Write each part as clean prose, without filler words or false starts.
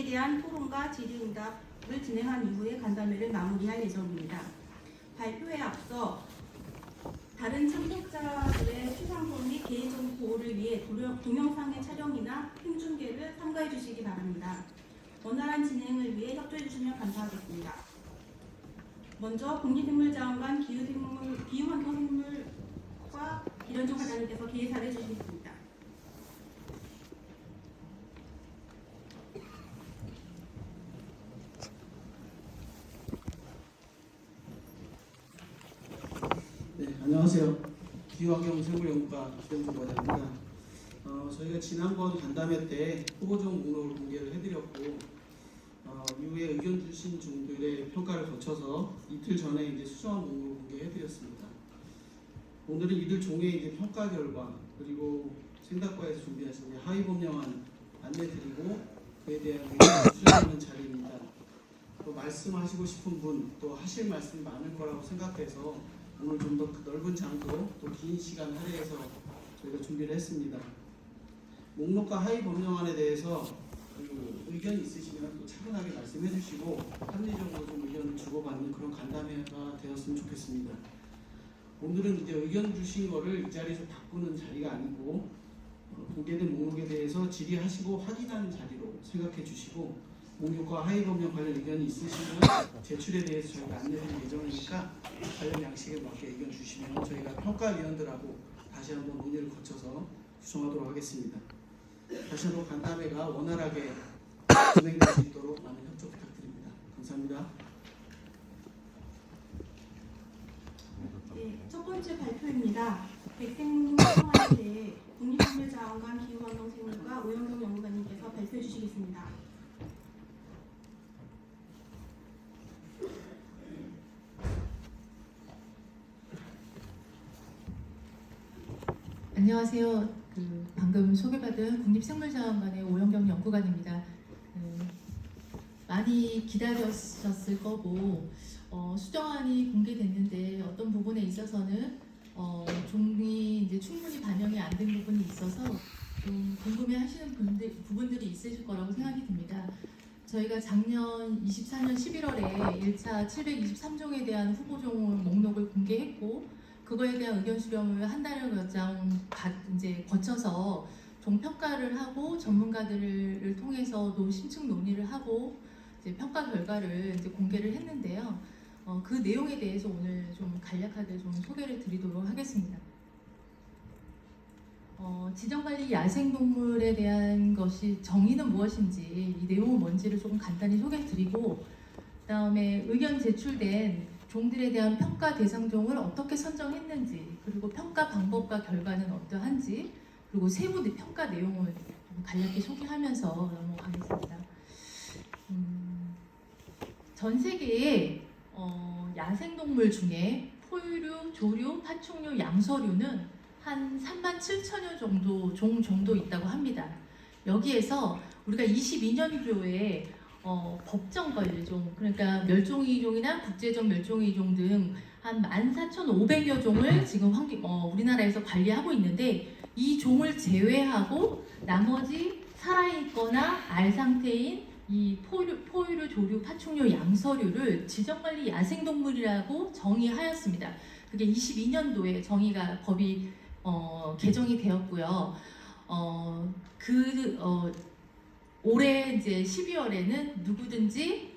이에 대한 토론과 질의응답을 진행한 이후에 간담회를 마무리할 예정입니다. 발표에 앞서 다른 참석자들의 취상권 및 개인정보 보호를 위해 동영상의 촬영이나 생중계를 삼가해 주시기 바랍니다. 원활한 진행을 위해 협조해 주시면 감사하겠습니다. 먼저 국립생물자원관 기후환경생물과 이현종 과장님께서 기획사를 해주시겠습니다. 네, 안녕하세요. 기후환경생물연구과 이현종 과장입니다. 저희가 지난번 간담회 때 후보종 목록을 공개를 해드렸고 이후에 의견 주신 종들의 평가를 거쳐서 이틀 전에 이제 수정한 목록을 공개해드렸습니다. 오늘은 이들 종의 이제 평가 결과 그리고 생각과에서 준비하신 하위 법령안 안내드리고 그에 대한 의견을 수정하는 자리입니다. 또 말씀하시고 싶은 분, 또 하실 말씀이 많을 거라고 생각해서 오늘 좀 더 넓은 장소, 또 긴 시간 할애해서 저희가 준비를 했습니다. 목록과 하위 법령안에 대해서 의견 있으시면 또 차분하게 말씀해 주시고 합리적으로 좀 의견을 주고받는 그런 간담회가 되었으면 좋겠습니다. 오늘은 이제 의견 주신 거를 이 자리에서 바꾸는 자리가 아니고 공개된 목록에 대해서 질의하시고 확인하는 자리로 생각해 주시고 목록과 하위 법령 관련 의견이 있으시면 제출에 대해서 저희가 안내드릴 예정이니까 관련 양식에 맞게 의견 주시면 저희가 평가위원들하고 다시 한번 논의를 거쳐서 수정하도록 하겠습니다. 다시 한번 간담회가 원활하게 진행될 수 있도록 많은 협조 부탁드립니다. 감사합니다. 네, 첫 번째 발표입니다. 백생목록 수정안에 대해 국립생물자원관 기후환경생물과 오영경 연구관님께서 발표해 주시겠습니다. 안녕하세요. 방금 소개받은 국립생물자원관의 오영경 연구관입니다. 많이 기다렸었을 거고 수정안이 공개됐는데 어떤 부분에 있어서는 종이 이제 충분히 반영이 안 된 부분이 있어서 좀 궁금해하시는 부분들이 있으실 거라고 생각이 듭니다. 저희가 작년 24년 11월에 1차 723종에 대한 후보종 목록을 공개했고 그거에 대한 의견 수렴을 한 달여 이제 거쳐서 종평가를 하고 전문가들을 통해서도 심층 논의를 하고 이제 평가 결과를 이제 공개를 했는데요. 그 내용에 대해서 오늘 좀 간략하게 좀 소개를 드리도록 하겠습니다. 지정관리 야생동물에 대한 것이 정의는 무엇인지 이 내용은 뭔지를 조금 간단히 소개드리고 그 다음에 의견 제출된 종들에 대한 평가 대상종을 어떻게 선정했는지 그리고 평가 방법과 결과는 어떠한지 그리고 세부 평가 내용을 간략히 소개하면서 넘어가겠습니다. 전 세계의 야생동물 중에 포유류, 조류, 파충류, 양서류는 한 37,000여 정도 종 정도 있다고 합니다. 여기에서 우리가 22년도에 법정 관리종, 그러니까 멸종위기종이나 국제적 멸종위기종 등 한 14,500여 종을 지금 우리나라에서 관리하고 있는데 이 종을 제외하고 나머지 살아있거나 알 상태인 이 포유류, 조류, 파충류, 양서류를 지정관리 야생동물이라고 정의하였습니다. 그게 22년도에 법이 개정이 되었고요. 올해 이제 12월에는 누구든지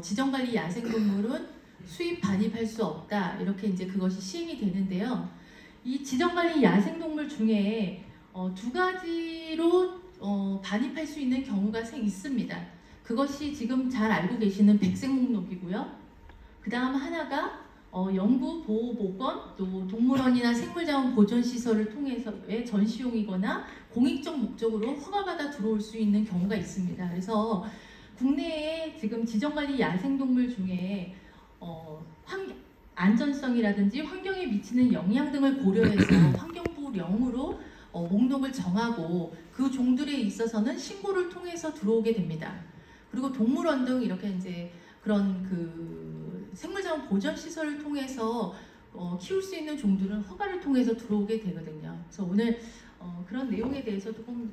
지정관리 야생동물은 수입 반입할 수 없다 이렇게 이제 그것이 시행이 되는데요. 이 지정관리 야생동물 중에 두 가지로 반입할 수 있는 경우가 있습니다. 그것이 지금 잘 알고 계시는 백색목록이고요. 그 다음 하나가 연구, 보호, 보건, 또 동물원이나 생물자원 보존시설을 통해서의 전시용이거나 공익적 목적으로 허가받아 들어올 수 있는 경우가 있습니다. 그래서 국내에 지금 지정관리 야생동물 중에 안전성이라든지 환경에 미치는 영향 등을 고려해서 환경보호령으로 목록을 정하고 그 종들에 있어서는 신고를 통해서 들어오게 됩니다. 그리고 동물원 등 이렇게 이제 그런 생물자원 보존 시설을 통해서 키울 수 있는 종들은 허가를 통해서 들어오게 되거든요. 그래서 오늘 그런 내용에 대해서 조금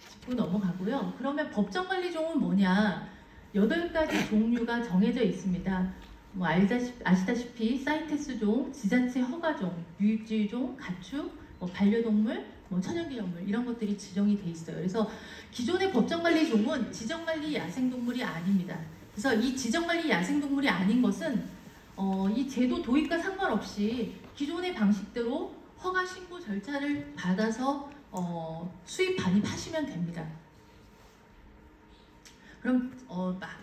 짚고 넘어가고요. 그러면 법정관리종은 뭐냐? 8가지 종류가 정해져 있습니다. 뭐 아시다시피 사이테스종, 지자체 허가종, 유입지유종, 가축, 반려동물, 천연기념물 이런 것들이 지정이 돼 있어요. 그래서 기존의 법정관리종은 지정관리 야생동물이 아닙니다. 그래서 이 지정관리 야생동물이 아닌 것은 이 제도 도입과 상관없이 기존의 방식대로 허가 신고 절차를 받아서 수입 반입하시면 됩니다. 그럼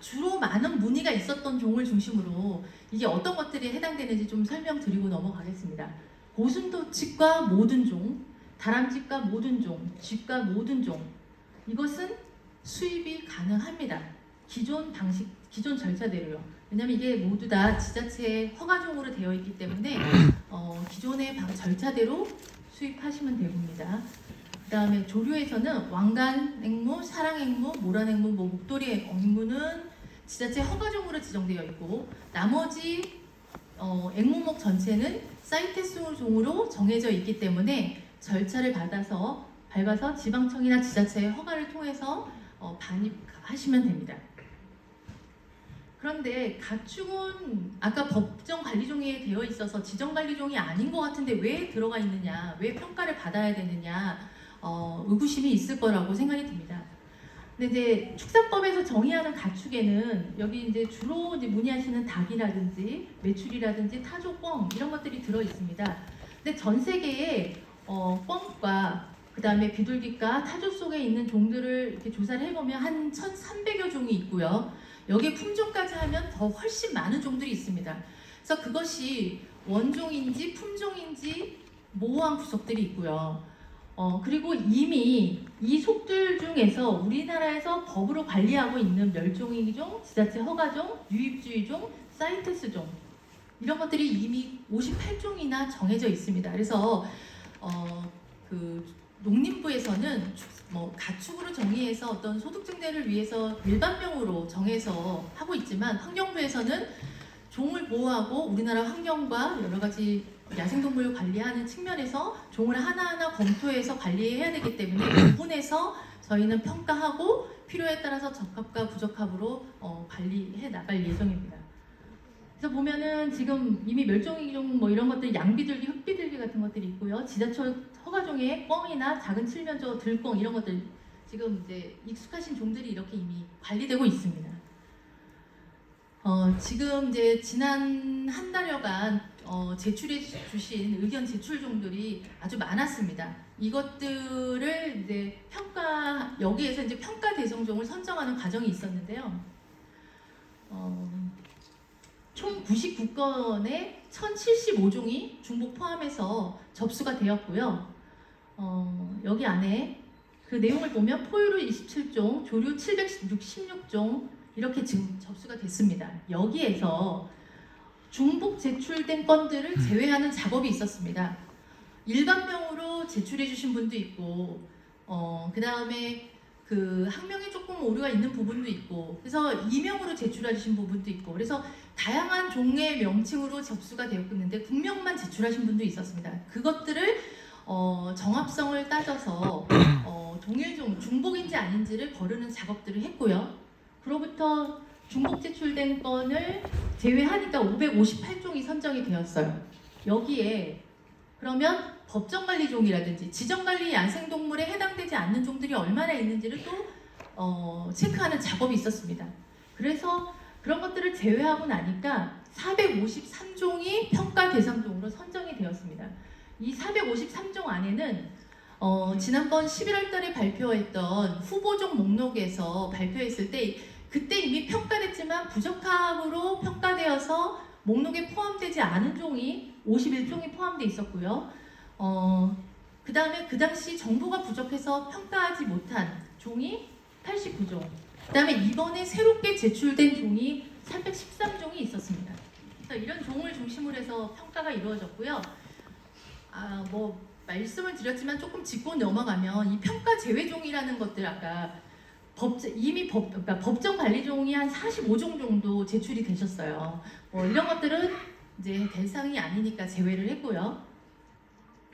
주로 많은 문의가 있었던 종을 중심으로 이게 어떤 것들이 해당되는지 좀 설명드리고 넘어가겠습니다. 고슴도치과 모든 종, 다람쥐과 모든 종, 쥐과 모든 종 이것은 수입이 가능합니다. 기존 방식, 기존 절차대로요. 왜냐하면 이게 모두 다 지자체 허가종으로 되어 있기 때문에 기존의 절차대로 수입하시면 됩니다. 그 다음에 조류에서는 왕관 앵무, 사랑 앵무, 모란 앵무, 목도리 앵무는 지자체 허가종으로 지정되어 있고 나머지 앵무목 전체는 사이테스 종으로 정해져 있기 때문에 절차를 밟아서 지방청이나 지자체의 허가를 통해서 반입하시면 됩니다. 그런데 가축은 아까 법정관리종에 되어 있어서 지정관리종이 아닌 것 같은데 왜 들어가 있느냐, 왜 평가를 받아야 되느냐 의구심이 있을 거라고 생각이 듭니다. 근데 이제 축산법에서 정의하는 가축에는 여기 이제 주로 이제 문의하시는 닭이라든지 메추리라든지 타조, 꿩 이런 것들이 들어 있습니다. 근데 전 세계에 꿩과 그 다음에 비둘기과 타조 속에 있는 종들을 이렇게 조사를 해보면 한 1,300여 종이 있고요. 여기에 품종까지 하면 더 훨씬 많은 종들이 있습니다. 그래서 그것이 원종인지 품종인지 모호한 구석들이 있고요. 그리고 이미 이 속들 중에서 우리나라에서 법으로 관리하고 있는 멸종위기종, 지자체 허가종, 유입주의종, 사이테스종 이런 것들이 이미 58종이나 정해져 있습니다. 그래서 그 농림부에서는 가축으로 정의해서 어떤 소득 증대를 위해서 일반명으로 정해서 하고 있지만 환경부에서는 종을 보호하고 우리나라 환경과 여러 가지 야생동물 관리하는 측면에서 종을 하나하나 검토해서 관리해야 되기 때문에 그 부분에서 저희는 평가하고 필요에 따라서 적합과 부적합으로 관리해 나갈 예정입니다. 그래서 보면은 지금 이미 멸종위기종 이런 것들 양비둘기, 흑비둘기 같은 것들이 있고요. 지자체 허가종에 꿩이나 작은 칠면조, 들꿩 이런 것들 지금 이제 익숙하신 종들이 이렇게 이미 관리되고 있습니다. 지금 이제 지난 한 달여간 제출해 주신 의견 제출 종들이 아주 많았습니다. 이것들을 이제 여기에서 이제 평가 대상종을 선정하는 과정이 있었는데요. 총 99건에 1075종이 중복 포함해서 접수가 되었고요. 여기 안에 그 내용을 보면 포유류 27종, 조류 766종 이렇게 지금 접수가 됐습니다. 여기에서 중복 제출된 건들을 제외하는 작업이 있었습니다. 일반명으로 제출해 주신 분도 있고 그 다음에 그 학명에 조금 오류가 있는 부분도 있고 그래서 이명으로 제출하신 부분도 있고 그래서 다양한 종의 명칭으로 접수가 되었는데 국명만 제출하신 분도 있었습니다. 그것들을 정합성을 따져서 동일종, 중복인지 아닌지를 거르는 작업들을 했고요. 그로부터 중복 제출된 건을 제외하니까 558종이 선정이 되었어요. 여기에 그러면 법정관리종이라든지 지정관리 야생동물에 해당되지 않는 종들이 얼마나 있는지를 또 체크하는 작업이 있었습니다. 그래서 그런 것들을 제외하고 나니까 453종이 평가 대상종으로 선정이 되었습니다. 이 453종 안에는 지난번 11월 달에 발표했던 후보종 목록에서 발표했을 때 그때 이미 평가됐지만 부적합으로 평가되어서 목록에 포함되지 않은 종이 51종이 포함되어 있었고요. 그 다음에 그 당시 정보가 부족해서 평가하지 못한 종이 89종. 그 다음에 이번에 새롭게 제출된 종이 313종이 있었습니다. 그래서 이런 종을 중심으로 해서 평가가 이루어졌고요. 말씀을 드렸지만 조금 짚고 넘어가면 이 평가 제외종이라는 것들 아까 그러니까 법정 관리종이 한 45종 정도 제출이 되셨어요. 이런 것들은 이제 대상이 아니니까 제외를 했고요.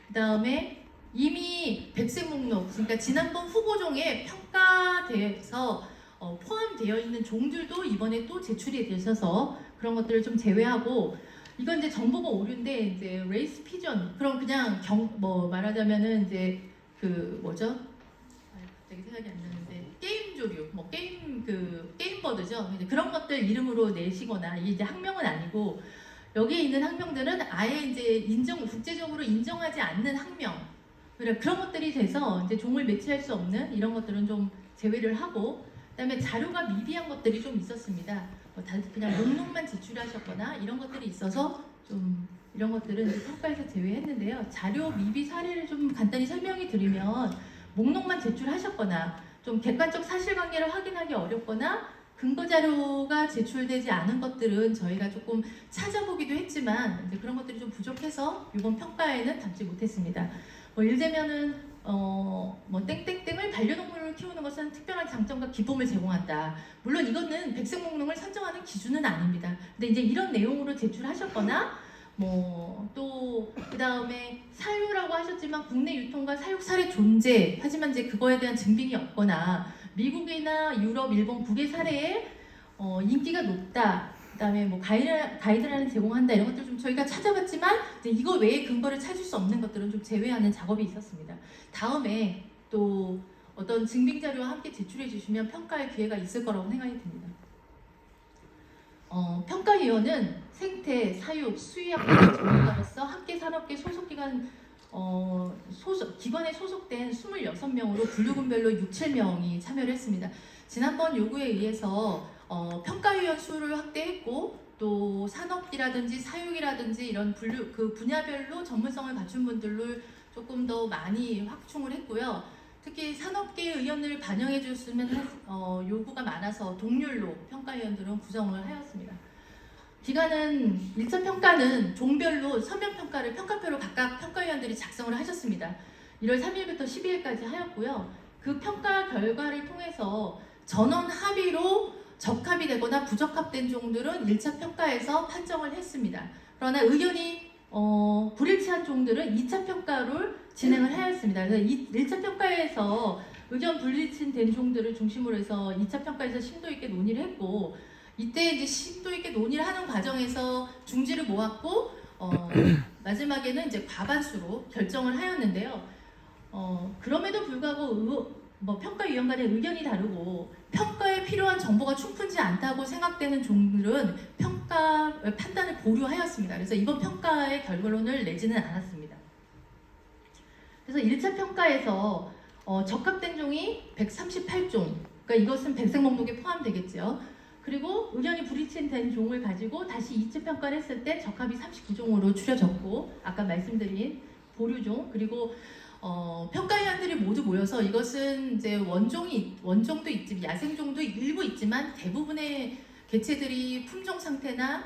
그 다음에 이미 백색 목록, 그러니까 지난번 후보종에 평가돼서 포함되어 있는 종들도 이번에 또 제출이 되셔서 그런 것들을 좀 제외하고, 이건 이제 정보가 오류인데 이제 레이스 피전, 그럼 그냥 뭐 말하자면은 이제 그 뭐죠? 갑자기 생각이 안 나는데 게임 조류, 뭐 게임 버드죠. 이제 그런 것들 이름으로 내시거나, 이게 이제 학명은 아니고 여기에 있는 학명들은 아예 이제 국제적으로 인정하지 않는 학명, 그런 것들이 돼서 이제 종을 매치할 수 없는 이런 것들은 좀 제외를 하고, 그다음에 자료가 미비한 것들이 좀 있었습니다. 뭐 그냥 목록만 제출하셨거나 이런 것들이 있어서 좀 이런 것들은 이제 평가에서 제외했는데요. 자료 미비 사례를 좀 간단히 설명해 드리면, 목록만 제출하셨거나 좀 객관적 사실관계를 확인하기 어렵거나 근거 자료가 제출되지 않은 것들은 저희가 조금 찾아보기도 했지만 이제 그런 것들이 좀 부족해서 이번 평가에는 담지 못했습니다. 뭐 예를 들면은 뭐 땡땡땡을 반려동물로 키우는 것은 특별한 장점과 기쁨을 제공한다. 물론 이거는 백색 목록을 선정하는 기준은 아닙니다. 근데 이제 이런 내용으로 제출하셨거나, 뭐 또 그 다음에 사유라고 하셨지만 국내 유통과 사육 사례 존재, 하지만 이제 그거에 대한 증빙이 없거나, 미국이나 유럽, 일본, 북의 사례에 인기가 높다. 그다음에 뭐 가이드라인을 제공한다, 이런 것들 좀 저희가 찾아봤지만 이제 이거 외에 근거를 찾을 수 없는 것들은 좀 제외하는 작업이 있었습니다. 다음에 또 어떤 증빙 자료와 함께 제출해 주시면 평가의 기회가 있을 거라고 생각이 듭니다. 평가위원은 생태, 사육, 수의학 관련 전문가로서 학계 산업계 소속기관 기관에 소속된 26명으로 분류군별로 6, 7명이 참여를 했습니다. 지난번 요구에 의해서 평가위원 수를 확대했고, 또 산업이라든지 사육이라든지 이런 분야별로 전문성을 갖춘 분들로 조금 더 많이 확충을 했고요. 특히 산업계 의견을 반영해 줬으면 요구가 많아서 동률로 평가위원들은 구성을 하였습니다. 기간은 1차 평가는 종별로 서면평가를 평가표로 각각 평가위원들이 작성을 하셨습니다. 1월 3일부터 12일까지 하였고요. 그 평가 결과를 통해서 전원 합의로 적합이 되거나 부적합된 종들은 1차 평가에서 판정을 했습니다. 그러나 의견이 불일치한 종들은 2차 평가를 진행을 하였습니다. 그래서 1차 평가에서 의견 불일치된 종들을 중심으로 해서 2차 평가에서 심도 있게 논의를 했고, 이때 이제 심도 있게 논의를 하는 과정에서 중지를 모았고, 마지막에는 이제 과반수로 결정을 하였는데요. 그럼에도 불구하고 평가위원 간의 의견이 다르고 평가에 필요한 정보가 충분치 않다고 생각되는 종들은 평가 판단을 보류하였습니다. 그래서 이번 평가의 결론을 내지는 않았습니다. 그래서 1차 평가에서 적합된 종이 138종, 그러니까 이것은 백색 목록에 포함되겠죠. 그리고 의견이 불일치된 종을 가지고 다시 2차 평가를 했을 때 적합이 39종으로 추려졌고, 아까 말씀드린 보류종, 그리고 평가위원들이 모두 모여서 이것은 이제 원종도 있지만 야생종도 일부 있지만 대부분의 개체들이 품종 상태나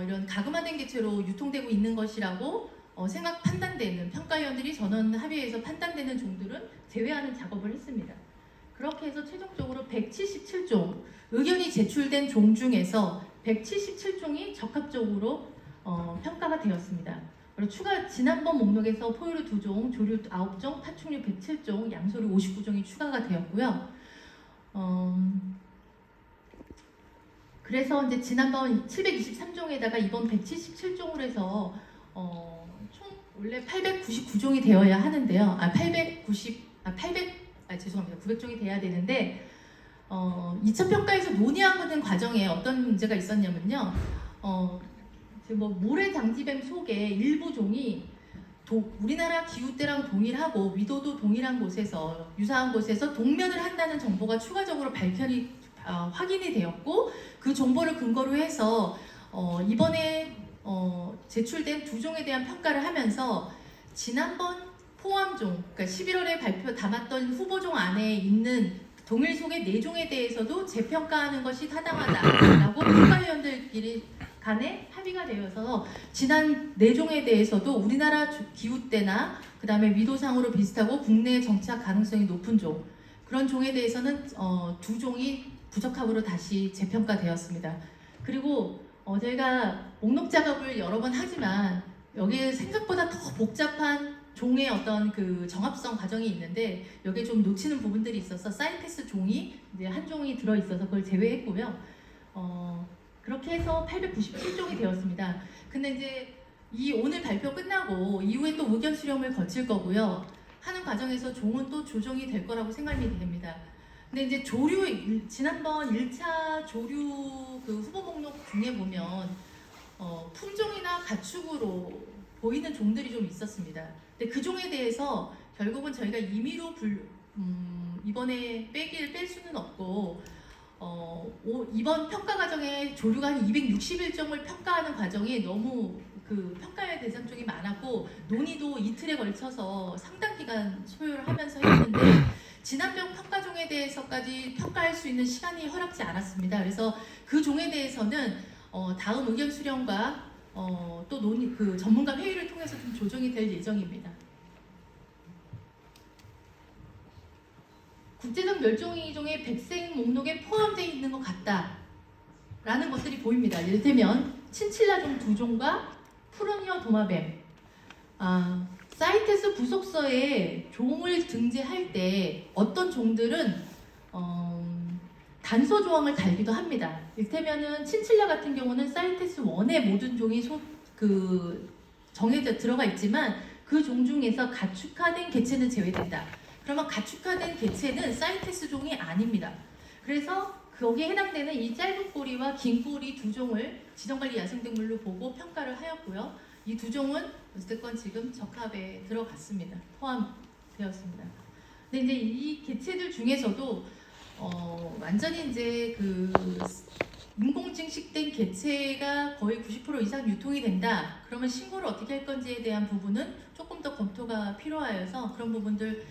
이런 가금화된 개체로 유통되고 있는 것이라고 판단되는, 평가위원들이 전원 합의해서 판단되는 종들은 제외하는 작업을 했습니다. 그렇게 해서 최종적으로 177종, 의견이 제출된 종 중에서 177종이 적합적으로 평가가 되었습니다. 그리고 지난번 목록에서 포유류 2종, 조류 9종, 파충류 107종, 양서류 59종이 추가가 되었고요. 그래서 이제 지난번 723종에다가 이번 177종으로 해서 총 원래 899종이 되어야 하는데요. 900종이 돼야 되는데 2차 평가에서 논의하는 과정에 어떤 문제가 있었냐면요. 모래 장지뱀 속에 일부 종이 우리나라 기후때랑 동일하고 위도도 동일한 곳에서, 유사한 곳에서 동면을 한다는 정보가 추가적으로 확인이 되었고, 그 정보를 근거로 해서 이번에 제출된 2종에 대한 평가를 하면서 지난번 포함종, 그러니까 11월에 담았던 후보종 안에 있는 동일 속의 4종에 대해서도 재평가하는 것이 타당하다라고 평가위원들끼리 간에 합의가 되어서 지난 4종에 대해서도 우리나라 기후때나 그 다음에 위도상으로 비슷하고 국내에 정착 가능성이 높은 종, 그런 종에 대해서는 2종이 부적합으로 다시 재평가되었습니다. 그리고 저희가 목록 작업을 여러 번 하지만 여기에 생각보다 더 복잡한 종의 어떤 그 정합성 과정이 있는데 여기에 좀 놓치는 부분들이 있어서 사이테스 종이 이제 한 종이 들어 있어서 그걸 제외했고요. 그렇게 해서 897종이 되었습니다. 근데 이제 이 오늘 발표 끝나고 이후에 또 의견 수렴을 거칠 거고요. 하는 과정에서 종은 또 조정이 될 거라고 생각이 됩니다. 근데 이제 지난번 1차 조류 그 후보 목록 중에 보면 품종이나 가축으로 보이는 종들이 좀 있었습니다. 근데 그 종에 대해서 결국은 저희가 임의로 이번에 뺄 수는 없고 이번 평가 과정에 조류가 한 261종을 평가하는 과정이 너무 그 평가의 대상 쪽이 많았고 논의도 이틀에 걸쳐서 상당 기간 소요를 하면서 했는데 진한병 평가종에 대해서까지 평가할 수 있는 시간이 허락지 않았습니다. 그래서 그 종에 대해서는 다음 의견 수렴과 또 논의 그 전문가 회의를 통해서 좀 조정이 될 예정입니다. 국제적 멸종위기종의 백색 목록에 포함되어 있는 것 같다라는 것들이 보입니다. 이를테면 친칠라종 2종과 푸르니어 도마뱀. 사이테스 부속서에 종을 등재할 때 어떤 종들은 단서 조항을 달기도 합니다. 이를테면은 친칠라 같은 경우는 사이테스 1의 모든 종이 정해져 들어가 있지만 그 종 중에서 가축화된 개체는 제외된다. 그러면 가축화된 개체는 사이테스 종이 아닙니다. 그래서 거기에 해당되는 이 짧은 꼬리와 긴 꼬리 2종을 지정관리 야생동물로 보고 평가를 하였고요. 이 2종은 어쨌건 지금 적합에 들어갔습니다. 포함되었습니다. 근데 이제 이 개체들 중에서도 완전히 이제 그 인공 증식된 개체가 거의 90% 이상 유통이 된다. 그러면 신고를 어떻게 할 건지에 대한 부분은 조금 더 검토가 필요하여서 그런 부분들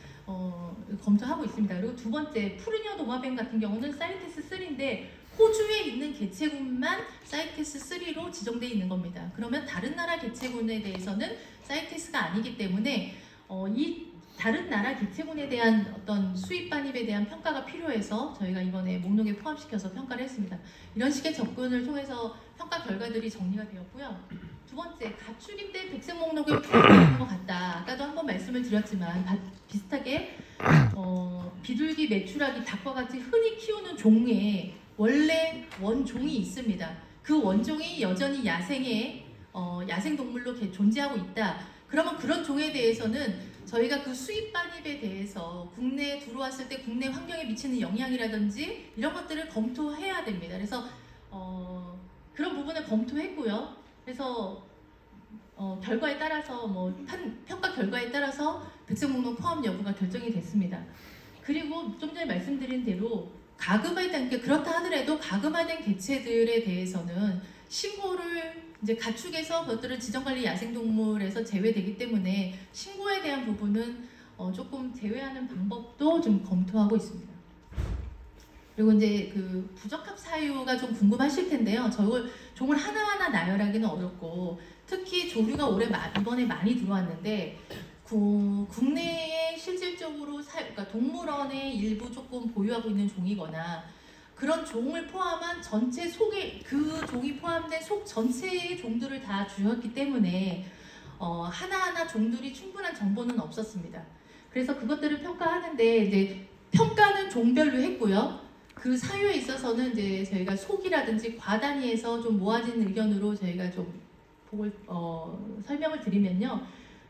검토하고 있습니다. 그리고 두 번째, 푸르니어 도마뱀 같은 경우는 사이테스 3인데 호주에 있는 개체군만 사이테스 3로 지정되어 있는 겁니다. 그러면 다른 나라 개체군에 대해서는 사이테스가 아니기 때문에 이 다른 나라 개체군에 대한 어떤 수입 반입에 대한 평가가 필요해서 저희가 이번에 목록에 포함시켜서 평가를 했습니다. 이런 식의 접근을 통해서 평가 결과들이 정리가 되었고요. 두 번째, 가축인데 백색 목록에 포함되는 것 같다. 아까도 한번 말씀을 드렸지만 비슷하게 비둘기, 메추라기, 닭과 같이 흔히 키우는 종에 원래 원종이 있습니다. 그 원종이 여전히 야생동물로 존재하고 있다. 그러면 그런 종에 대해서는 저희가 그 수입 반입에 대해서 국내에 들어왔을 때 국내 환경에 미치는 영향이라든지 이런 것들을 검토해야 됩니다. 그래서 그런 부분을 검토했고요. 그래서 결과에 따라서 평가 결과에 따라서 백색 목록 포함 여부가 결정이 됐습니다. 그리고 좀 전에 말씀드린 대로 가금화된 그렇다 하더라도 가금화된 개체들에 대해서는 신고를 이제 가축에서 그것들은 지정관리 야생동물에서 제외되기 때문에 신고에 대한 부분은 조금 제외하는 방법도 좀 검토하고 있습니다. 그리고 이제 그 부적합 사유가 좀 궁금하실 텐데요. 종을 하나하나 나열하기는 어렵고 특히 조류가 이번에 많이 들어왔는데 국내에 실질적으로 그러니까 동물원에 일부 조금 보유하고 있는 종이거나 그런 종을 포함한 전체 그 종이 포함된 속 전체의 종들을 다 주었기 때문에 하나하나 종들이 충분한 정보는 없었습니다. 그래서 그것들을 평가하는데 이제 평가는 종별로 했고요. 그 사유에 있어서는 이제 저희가 속이라든지 과단위에서 좀 모아진 의견으로 저희가 좀 설명을 드리면요.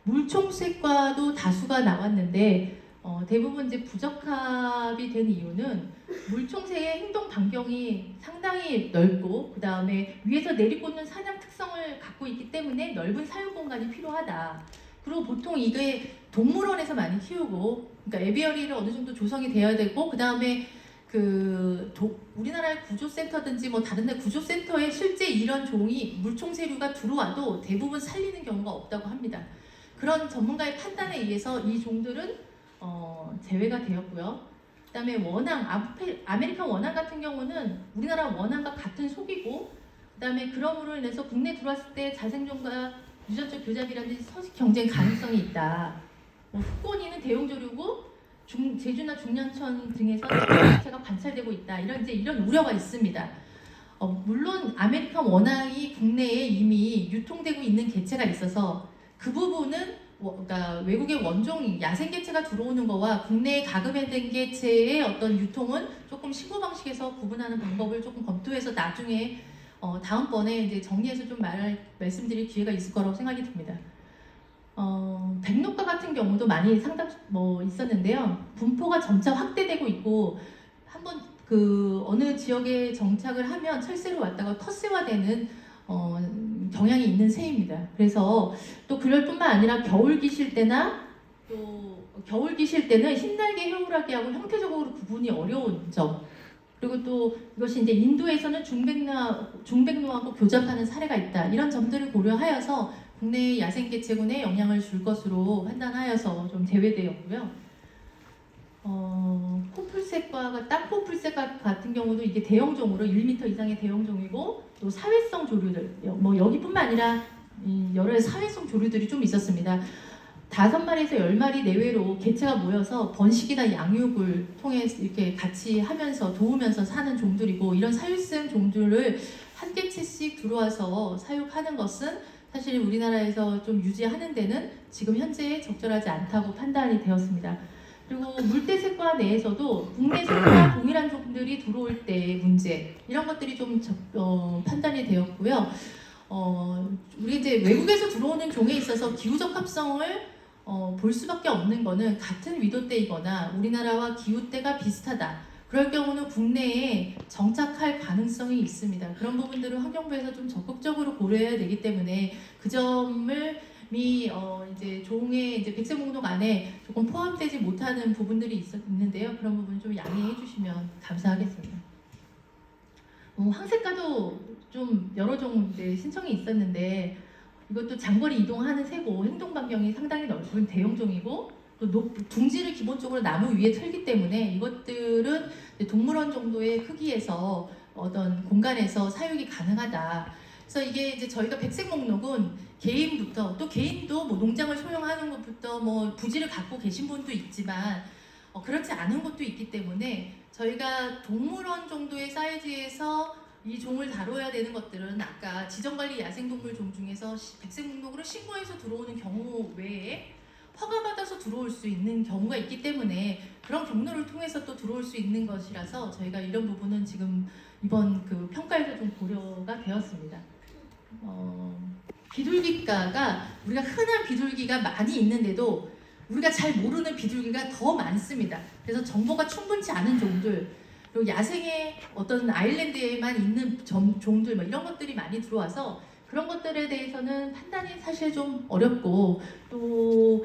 물총색과도 다수가 나왔는데 대부분 이제 부적합이 된 이유는 물총새의 행동 반경이 상당히 넓고 그 다음에 위에서 내리꽂는 사냥 특성을 갖고 있기 때문에 넓은 사육 공간이 필요하다. 그리고 보통 이게 동물원에서 많이 키우고 그러니까 에비어리를 어느 정도 조성이 되어야 되고 그 다음에 우리나라의 구조센터든지 다른 데 구조센터에 실제 이런 종이 물총새류가 들어와도 대부분 살리는 경우가 없다고 합니다. 그런 전문가의 판단에 의해서 이 종들은 제외가 되었고요. 그 다음에 아메리칸 원앙 같은 경우는 우리나라 원앙과 같은 속이고 그 다음에 그럼으로 인해서 국내에 들어왔을 때 자생종과 유전적 교잡이라든지 서식 경쟁 가능성이 있다. 후코니는 대용조류고 제주나 중년천 등에서 개체가 관찰되고 있다. 이런 우려가 있습니다. 물론 아메리칸 원앙이 국내에 이미 유통되고 있는 개체가 있어서 그 부분은 그러니까 외국의 원종 야생 개체가 들어오는 거와 국내에 가금해된 개체의 어떤 유통은 조금 신고 방식에서 구분하는 방법을 조금 검토해서 나중에 다음번에 이제 정리해서 좀 말씀드릴 기회가 있을 거라고 생각이 듭니다. 백록과 같은 경우도 많이 있었는데요. 분포가 점차 확대되고 있고 한번 어느 지역에 정착을 하면 철새로 왔다가 텃새화되는 경향이 있는 새입니다. 그래서 또 그럴 뿐만 아니라 겨울 기실 때는 흰날개 해오라기하고 형태적으로 구분이 어려운 점, 그리고 또 이것이 이제 인도에서는 중백로하고 교잡하는 사례가 있다. 이런 점들을 고려하여서 국내 야생 개체군에 영향을 줄 것으로 판단하여서 좀 제외되었고요. 코풀새과 땅코풀새 같은 경우도 이게 대형종으로 1m 이상의 대형종이고 또 사회성 조류들 여기뿐만 아니라 여러 사회성 조류들이 좀 있었습니다. 5마리에서 10마리 내외로 개체가 모여서 번식이나 양육을 통해 이렇게 같이 하면서 도우면서 사는 종들이고, 이런 사육성 종들을 한 개체씩 들어와서 사육하는 것은 사실 우리나라에서 좀 유지하는 데는 지금 현재 적절하지 않다고 판단이 되었습니다. 그리고 물대새과 내에서도 국내 새과 동일한 종들이 들어올 때 문제, 이런 것들이 좀 판단이 되었고요. 우리 이제 외국에서 들어오는 종에 있어서 기후 적합성을 볼 수밖에 없는 거는 같은 위도대이거나 우리나라와 기후대가 비슷하다. 그럴 경우는 국내에 정착할 가능성이 있습니다. 그런 부분들을 환경부에서 좀 적극적으로 고려해야 되기 때문에 그 점을 이제 종의 이제 백색 목록 안에 조금 포함되지 못하는 부분들이 있는데요. 그런 부분 좀 양해해 주시면 감사하겠습니다. 황새과도 좀 여러 종 신청이 있었는데, 이것도 장거리 이동하는 새고 행동 반경이 상당히 넓은 대형종이고 또 둥지를 기본적으로 나무 위에 틀기 때문에 이것들은 동물원 정도의 크기에서 어떤 공간에서 사육이 가능하다. 그래서 이게 이제 저희가 백색 목록은 개인부터, 또 개인도 농장을 소유하는 것부터 부지를 갖고 계신 분도 있지만 그렇지 않은 것도 있기 때문에 저희가 동물원 정도의 사이즈에서 이 종을 다뤄야 되는 것들은 아까 지정관리 야생동물 종 중에서 백색 목록으로 신고해서 들어오는 경우 외에 허가받아서 들어올 수 있는 경우가 있기 때문에 그런 경로를 통해서 또 들어올 수 있는 것이라서 저희가 이런 부분은 지금 이번 평가에서 좀 고려가 되었습니다. 비둘기과가 우리가 흔한 비둘기가 많이 있는데도 우리가 잘 모르는 비둘기가 더 많습니다. 그래서 정보가 충분치 않은 종들, 그리고 야생의 어떤 아일랜드에만 있는 종들 이런 것들이 많이 들어와서 그런 것들에 대해서는 판단이 사실 좀 어렵고, 또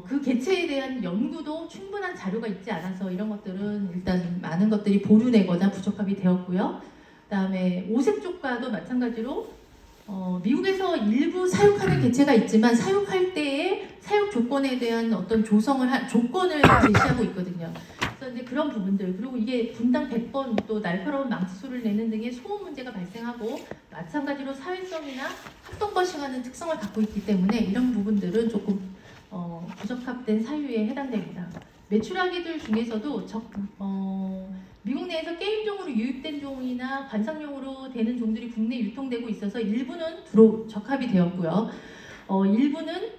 그 개체에 대한 연구도 충분한 자료가 있지 않아서 이런 것들은 일단 많은 것들이 보류되거나 부적합이 되었고요. 그다음에 오색족과도 마찬가지로 미국에서 일부 사육하는 개체가 있지만 사육할 때의 사육 조건에 대한 어떤 조건을 제시하고 있거든요. 그래서 이제 그런 부분들, 그리고 이게 분당 100번 또 날카로운 망치 소리를 내는 등의 소음 문제가 발생하고 마찬가지로 사회성이나 합동번식하는 특성을 갖고 있기 때문에 이런 부분들은 조금 부적합된 사유에 해당됩니다. 메추라기들 중에서도 미국 내에서 게임종으로 유입된 종이나 관상용으로 되는 종들이 국내에 유통되고 있어서 일부는 적합이 되었고요. 일부는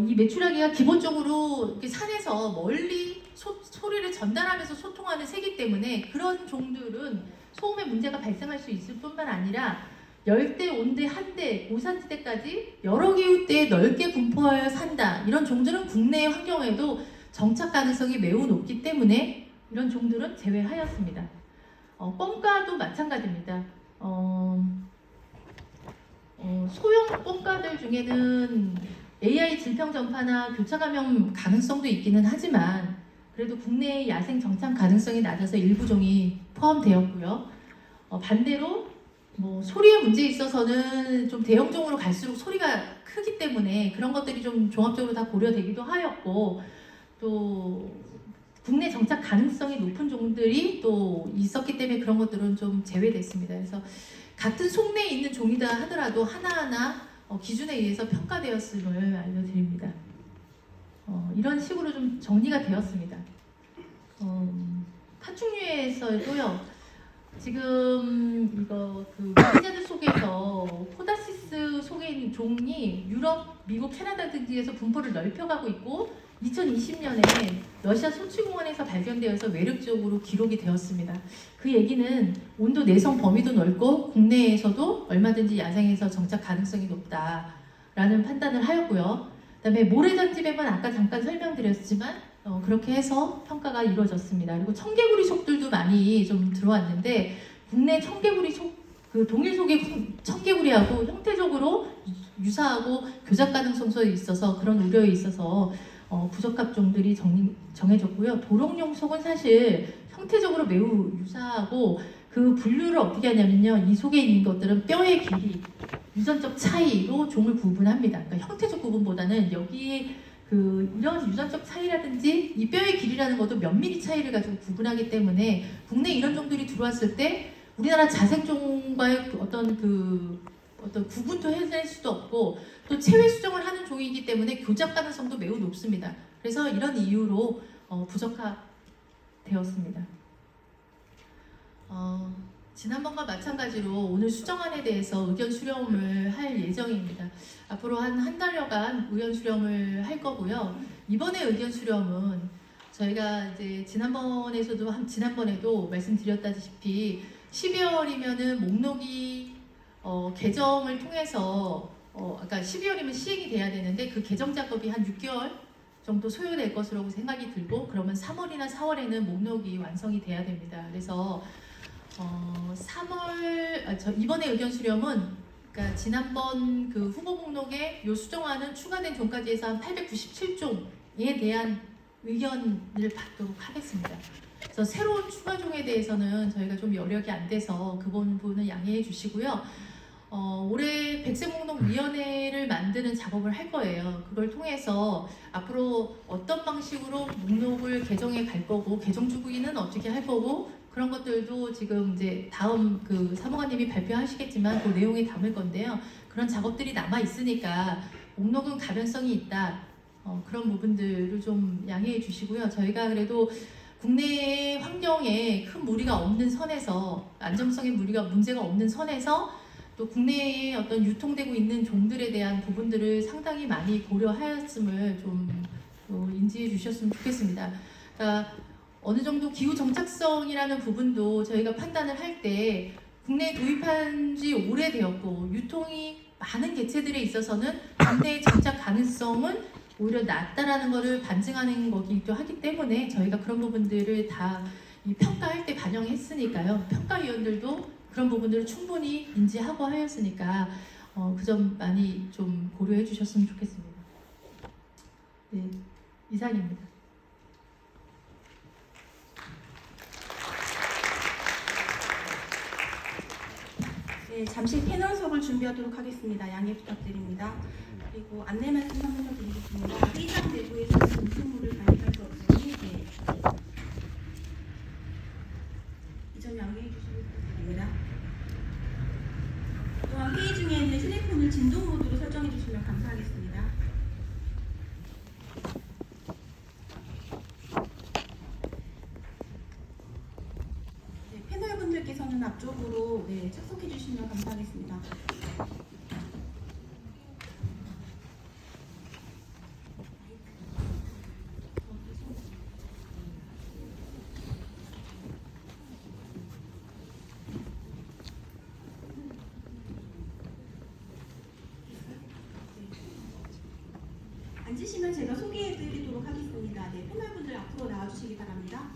이 메추라기가 기본적으로 이렇게 산에서 멀리 소리를 전달하면서 소통하는 새이기 때문에 그런 종들은 소음의 문제가 발생할 수 있을 뿐만 아니라 열대, 온대, 한대, 고산지대까지 여러 기후대에 넓게 분포하여 산다. 이런 종들은 국내 환경에도 정착 가능성이 매우 높기 때문에 이런 종들은 제외하였습니다. 꿩과도 마찬가지입니다. 소형 꿩과들 중에는 AI 질병 전파나 교차 감염 가능성도 있기는 하지만 그래도 국내의 야생 정착 가능성이 낮아서 일부 종이 포함되었고요. 반대로 소리의 문제에 있어서는 좀 대형종으로 갈수록 소리가 크기 때문에 그런 것들이 좀 종합적으로 다 고려되기도 하였고, 또 국내 정착 가능성이 높은 종들이 또 있었기 때문에 그런 것들은 좀 제외됐습니다. 그래서 같은 속내에 있는 종이다 하더라도 하나하나 기준에 의해서 평가되었음을 알려드립니다. 이런 식으로 좀 정리가 되었습니다. 파충류에서도요. 지금 이거 그 피자들 속에서 포다시스 속에 있는 종이 유럽, 미국, 캐나다 등지에서 분포를 넓혀가고 있고 2020년에 러시아 소치공원에서 발견되어서 외력적으로 기록이 되었습니다. 그 얘기는 온도 내성 범위도 넓고 국내에서도 얼마든지 야생에서 정착 가능성이 높다라는 판단을 하였고요. 그다음에 모래던지뱀은 아까 잠깐 설명드렸지만 그렇게 해서 평가가 이루어졌습니다. 그리고 청개구리 속들도 많이 좀 들어왔는데 국내 청개구리 속, 그 동일 속의 청개구리하고 형태적으로 유사하고 교작 가능성도 있어서 그런 우려에 있어서 부적합종들이 정해졌고요. 도롱뇽 속은 사실 형태적으로 매우 유사하고 그 분류를 어떻게 하냐면요. 이 속에 있는 것들은 뼈의 길이, 유전적 차이로 종을 구분합니다. 그러니까 형태적 구분보다는 여기에 이런 유전적 차이라든지 이 뼈의 길이라는 것도 몇 미리 차이를 가지고 구분하기 때문에 국내 이런 종들이 들어왔을 때 우리나라 자생종과의 어떤 구분도 해낼 수도 없고 또 체외 수정을 하는 종이기 때문에 교작 가능성도 매우 높습니다. 그래서 이런 이유로 부적합되었습니다. 지난번과 마찬가지로 오늘 수정안에 대해서 의견 수렴을 할 예정입니다. 앞으로 한 달여간 의견 수렴을 할 거고요. 이번에 의견 수렴은 저희가 이제 지난번에도 말씀드렸다시피 12월이면은 목록이 개정을 통해서 아까 12월이면 시행이 돼야 되는데 그 개정 작업이 한 6개월 정도 소요될 것으로 생각이 들고 그러면 3월이나 4월에는 목록이 완성이 돼야 됩니다. 그래서 이번에 의견 수렴은 그러니까 지난번 그 후보 목록에 요 수정안은 추가된 종까지 해서 한 897종에 대한 의견을 받도록 하겠습니다. 그래서 새로운 추가종에 대해서는 저희가 좀 여력이 안 돼서 그 부분은 양해해 주시고요. 올해 백색목록위원회를 만드는 작업을 할 거예요. 그걸 통해서 앞으로 어떤 방식으로 목록을 개정해 갈 거고 개정 주기는 어떻게 할 거고 그런 것들도 지금 이제 다음 그 사무관님이 발표하시겠지만 그 내용에 담을 건데요. 그런 작업들이 남아 있으니까 목록은 가변성이 있다. 그런 부분들을 좀 양해해 주시고요. 저희가 그래도 국내 환경에 큰 무리가 없는 선에서 안정성에 문제가 없는 선에서 또 국내에 어떤 유통되고 있는 종들에 대한 부분들을 상당히 많이 고려하였음을 좀 인지해 주셨으면 좋겠습니다. 그러니까 어느 정도 기후 정착성이라는 부분도 저희가 판단을 할 때 국내에 도입한 지 오래되었고 유통이 많은 개체들에 있어서는 국내의 정착 가능성은 오히려 낮다라는 것을 반증하는 거기도 하기 때문에 저희가 그런 부분들을 다 이 평가할 때 반영했으니까요. 평가위원들도 그런 부분들을 충분히 인지하고 하였으니까 그 점 많이 좀 고려해 주셨으면 좋겠습니다. 네, 이상입니다. 네, 잠시 패널 수업을 준비하도록 하겠습니다. 양해 부탁드립니다. 그리고 안내 말씀 한번 드리겠습니다. 회의장 내부에서는 공표물을 발표할 수 없으니 이 점 양해해 주시기 바랍니다. 또한 회의 중에는 휴대폰을 진동 모드로 설정해 주시면 감사하겠습니다. 네, 패널분들께서는 앞쪽으로 착석해 주시면 감사하겠습니다. 앉으시면 제가 소개해 드리도록 하겠습니다. 네, 패널분들 앞으로 나와주시기 바랍니다.